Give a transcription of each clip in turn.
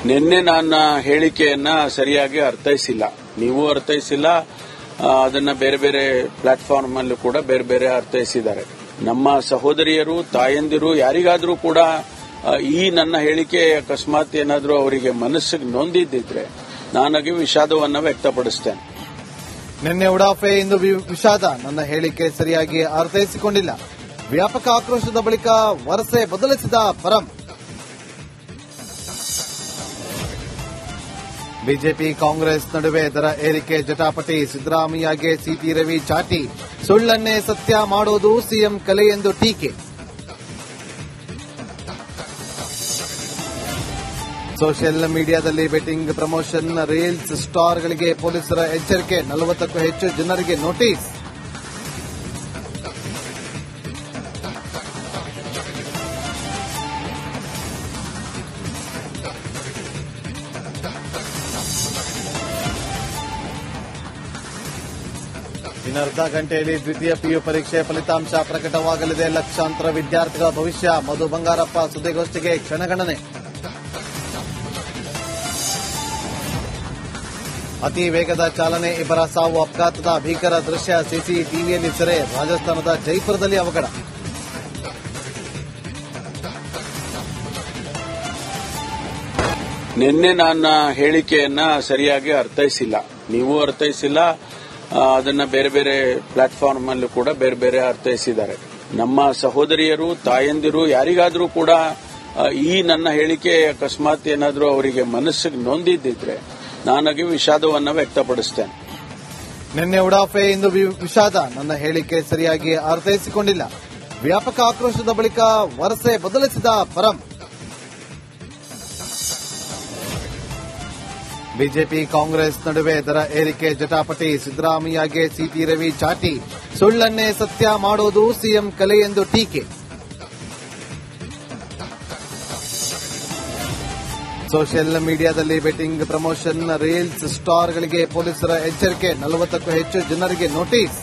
ನಿನ್ನೆ ನನ್ನ ಹೇಳಿಕೆಯನ್ನ ಸರಿಯಾಗಿ ಅರ್ಥೈಸಿಲ್ಲ. ನೀವು ಅರ್ಥೈಸಿಲ್ಲ, ಅದನ್ನ ಬೇರೆ ಬೇರೆ ಪ್ಲಾಟ್ಫಾರ್ಮ್ ಅಲ್ಲೂ ಕೂಡ ಬೇರೆ ಬೇರೆ ಅರ್ಥೈಸಿದ್ದಾರೆ. ನಮ್ಮ ಸಹೋದರಿಯರು, ತಾಯಂದಿರು ಯಾರಿಗಾದ್ರೂ ಕೂಡ ಈ ನನ್ನ ಹೇಳಿಕೆ ಅಕಸ್ಮಾತ್ ಏನಾದರೂ ಅವರಿಗೆ ಮನಸ್ಸಿಗೆ ನೊಂದಿದ್ದಿದ್ರೆ ನಾನಾಗಿ ವಿಷಾದವನ್ನ ವ್ಯಕ್ತಪಡಿಸ್ತೇನೆ. ನಿನ್ನೆ ಉಡಾಫೆ, ಇಂದು ವಿಷಾದ. ನನ್ನ ಹೇಳಿಕೆ ಸರಿಯಾಗಿ ಅರ್ಥೈಸಿಕೊಂಡಿಲ್ಲ. ವ್ಯಾಪಕ ಆಕ್ರೋಶದ ಬಳಿಕ ವರಸೆ ಬದಲಿಸಿದ ಪರಂ. ಬಿಜೆಪಿ ಕಾಂಗ್ರೆಸ್ ನಡುವೆ ದರ ಏರಿಕೆ ಜಟಾಪಟಿ. ಸಿದ್ದರಾಮಯ್ಯಗೆ ಸಿಟಿ ರವಿ ಚಾಟಿ. ಸುಳ್ಳನ್ನೇ ಸತ್ಯ ಮಾಡೋದು ಸಿಎಂ ಕಲೆ ಎಂದು ಟೀಕೆ. ಸೋಷಿಯಲ್ ಮೀಡಿಯಾದಲ್ಲಿ ಬೆಟ್ಟಿಂಗ್ ಪ್ರಮೋಷನ್ ರೀಲ್ಸ್ ಸ್ಟಾರ್ಗಳಿಗೆ ಪೊಲೀಸರ ಎಚ್ಚರಿಕೆ. 40ಕ್ಕೂ ಹೆಚ್ಚು ಜನರಿಗೆ ನೋಟಿಸ್. ಇನ್ನರ್ಧ ಗಂಟೆಯಲ್ಲಿ ದ್ವಿತೀಯ ಪಿಯು ಪರೀಕ್ಷೆ ಫಲಿತಾಂಶ ಪ್ರಕಟವಾಗಲಿದೆ. ಲಕ್ಷಾಂತರ ವಿದ್ಯಾರ್ಥಿಗಳ ಭವಿಷ್ಯ. ಮಧು ಬಂಗಾರಪ್ಪ ಸುದ್ದಿಗೋಷ್ಠಿಗೆ ಕ್ಷಣಗಣನೆ. ಅತಿ ವೇಗದ ಚಾಲನೆ, ಇಬ್ಬರ ಸಾವು. ಅಪಘಾತದ ಭೀಕರ ದೃಶ್ಯ ಸಿಸಿಟಿವಿಯಲ್ಲಿ ಸೆರೆ. ರಾಜಸ್ಥಾನದ ಜೈಪುರದಲ್ಲಿ ಅವಘಡ. ನಿನ್ನೆ ನನ್ನ ಹೇಳಿಕೆಯನ್ನ ಸರಿಯಾಗಿ ಅರ್ಥೈಸಿಲ್ಲ. ನೀವು ಅರ್ಥೈಸಿಲ್ಲ, ಅದನ್ನ ಬೇರೆ ಬೇರೆ ಪ್ಲಾಟ್ಫಾರ್ಮ್ ಅಲ್ಲೂ ಕೂಡ ಬೇರೆ ಬೇರೆ ಅರ್ಥೈಸಿದ್ದಾರೆ. ನಮ್ಮ ಸಹೋದರಿಯರು, ತಾಯಂದಿರು ಯಾರಿಗಾದ್ರೂ ಕೂಡ ಈ ನನ್ನ ಹೇಳಿಕೆ ಅಕಸ್ಮಾತ್ ಏನಾದರೂ ಅವರಿಗೆ ಮನಸ್ಸಿಗೆ ನೊಂದಿದ್ದಿದ್ರೆ ನಾನಾಗಿ ವಿಷಾದವನ್ನ ವ್ಯಕ್ತಪಡಿಸ್ತೇನೆ. ನಿನ್ನೆ ಉಡಾಫೆ, ಇಂದು ವಿಷಾದ. ನನ್ನ ಹೇಳಿಕೆ ಸರಿಯಾಗಿ ಅರ್ಥೈಸಿಕೊಂಡಿಲ್ಲ. ವ್ಯಾಪಕ ಆಕ್ರೋಶದ ಬಳಿಕ ವರಸೆ ಬದಲಿಸಿದ ಪರಂ. ಬಿಜೆಪಿ ಕಾಂಗ್ರೆಸ್ ನಡುವೆ ದರ ಏರಿಕೆ ಜಟಾಪಟಿ. ಸಿದ್ದರಾಮಯ್ಯಗೆ ಸಿಟಿ ರವಿ ಚಾಟಿ. ಸುಳ್ಳನ್ನೇ ಸತ್ಯ ಮಾಡೋದು ಸಿಎಂ ಕಲೆ ಎಂದು ಟೀಕೆ. ಸೋಷಿಯಲ್ ಮೀಡಿಯಾದಲ್ಲಿ ಬೆಟ್ಟಿಂಗ್ ಪ್ರಮೋಷನ್ ರೀಲ್ಸ್ ಸ್ಟಾರ್ಗಳಿಗೆ ಪೊಲೀಸರ ಎಚ್ಚರಿಕೆ. 40ಕ್ಕೂ ಹೆಚ್ಚು ಜನರಿಗೆ ನೋಟಿಸ್.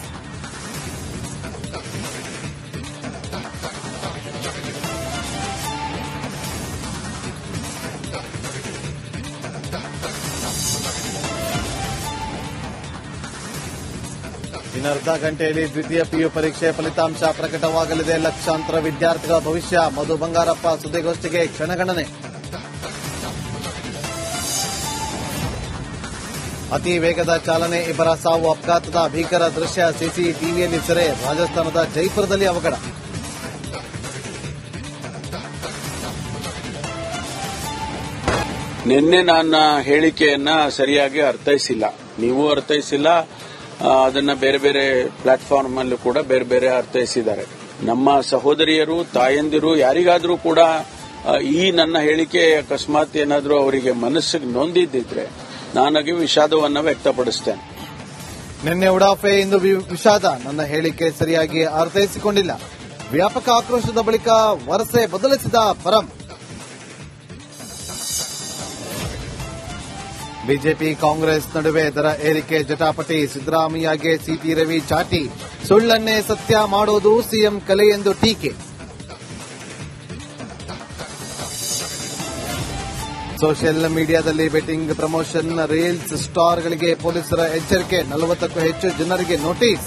ಇನ್ನರ್ಧ ಗಂಟೆಯಲ್ಲಿ ದ್ವಿತೀಯ ಪಿಯು ಪರೀಕ್ಷೆ ಫಲಿತಾಂಶ ಪ್ರಕಟವಾಗಲಿದೆ. ಲಕ್ಷಾಂತರ ವಿದ್ಯಾರ್ಥಿಗಳ ಭವಿಷ್ಯ. ಮಧು ಬಂಗಾರಪ್ಪ ಸುದ್ದಿಗೋಷ್ಠಿಗೆ ಕ್ಷಣಗಣನೆ. ಅತಿ ವೇಗದ ಚಾಲನೆ, ಇಬ್ಬರ ಸಾವು. ಅಪಘಾತದ ಭೀಕರ ದೃಶ್ಯ ಸಿಸಿಟಿವಿಯಲ್ಲಿ ಸೆರೆ. ರಾಜಸ್ಥಾನದ ಜೈಪುರದಲ್ಲಿ ಅವಘಡ. ನಿನ್ನೆ ನನ್ನ ಹೇಳಿಕೆಯನ್ನ ಸರಿಯಾಗಿ ಅರ್ಥೈಸಿಲ್ಲ. ನೀವು ಅರ್ಥೈಸಿಲ್ಲ, ಅದನ್ನ ಬೇರೆ ಬೇರೆ ಪ್ಲಾಟ್ಫಾರ್ಮ್ ಅಲ್ಲೂ ಕೂಡ ಬೇರೆ ಬೇರೆ ಅರ್ಥೈಸಿದ್ದಾರೆ. ನಮ್ಮ ಸಹೋದರಿಯರು, ತಾಯಂದಿರು ಯಾರಿಗಾದ್ರೂ ಕೂಡ ಈ ನನ್ನ ಹೇಳಿಕೆ ಅಕಸ್ಮಾತ್ ಏನಾದರೂ ಅವರಿಗೆ ಮನಸ್ಸಿಗೆ ನೊಂದಿದ್ದಿದ್ರೆ ನಾನಾಗಿ ವಿಷಾದವನ್ನ ವ್ಯಕ್ತಪಡಿಸ್ತೇನೆ. ನಿನ್ನೆ ಉಡಾಫೆ, ಇಂದು ವಿಷಾದ. ನನ್ನ ಹೇಳಿಕೆ ಸರಿಯಾಗಿ ಅರ್ಥೈಸಿಕೊಂಡಿಲ್ಲ. ವ್ಯಾಪಕ ಆಕ್ರೋಶದ ಬಳಿಕ ವರಸೆ ಬದಲಿಸಿದ ಪರಂ. ಬಿಜೆಪಿ ಕಾಂಗ್ರೆಸ್ ನಡುವೆ ದರ ಏರಿಕೆ ಜಟಾಪಟಿ. ಸಿದ್ದರಾಮಯ್ಯಗೆ ಸಿಟಿ ರವಿ ಚಾಟಿ. ಸುಳ್ಳನ್ನೇ ಸತ್ಯ ಮಾಡೋದು ಸಿಎಂ ಕಲೆ ಎಂದು ಟೀಕೆ. ಸೋಷಿಯಲ್ ಮೀಡಿಯಾದಲ್ಲಿ ಬೆಟ್ಟಿಂಗ್ ಪ್ರಮೋಷನ್ ರೀಲ್ಸ್ ಸ್ಟಾರ್ಗಳಿಗೆ ಪೊಲೀಸರ ಎಚ್ಚರಿಕೆ. 40ಕ್ಕೂ ಹೆಚ್ಚು ಜನರಿಗೆ ನೋಟಿಸ್.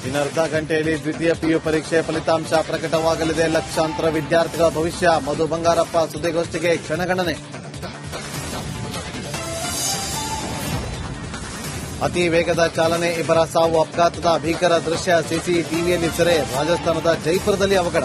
ಇನ್ನರ್ಧ ಗಂಟೆಯಲ್ಲಿ ದ್ವಿತೀಯ ಪಿಯು ಪರೀಕ್ಷೆ ಫಲಿತಾಂಶ ಪ್ರಕಟವಾಗಲಿದೆ. ಲಕ್ಷಾಂತರ ವಿದ್ಯಾರ್ಥಿಗಳ ಭವಿಷ್ಯ. ಮಧು ಬಂಗಾರಪ್ಪ ಸುದ್ದಿಗೋಷ್ಠಿಗೆ ಕ್ಷಣಗಣನೆ. ಅತಿ ವೇಗದ ಚಾಲನೆ, ಇಬ್ಬರ ಸಾವು. ಅಪಘಾತದ ಭೀಕರ ದೃಶ್ಯ ಸಿಸಿಟಿವಿಯಲ್ಲಿ ಸೆರೆ. ರಾಜಸ್ಥಾನದ ಜೈಪುರದಲ್ಲಿ ಅವಘಡ.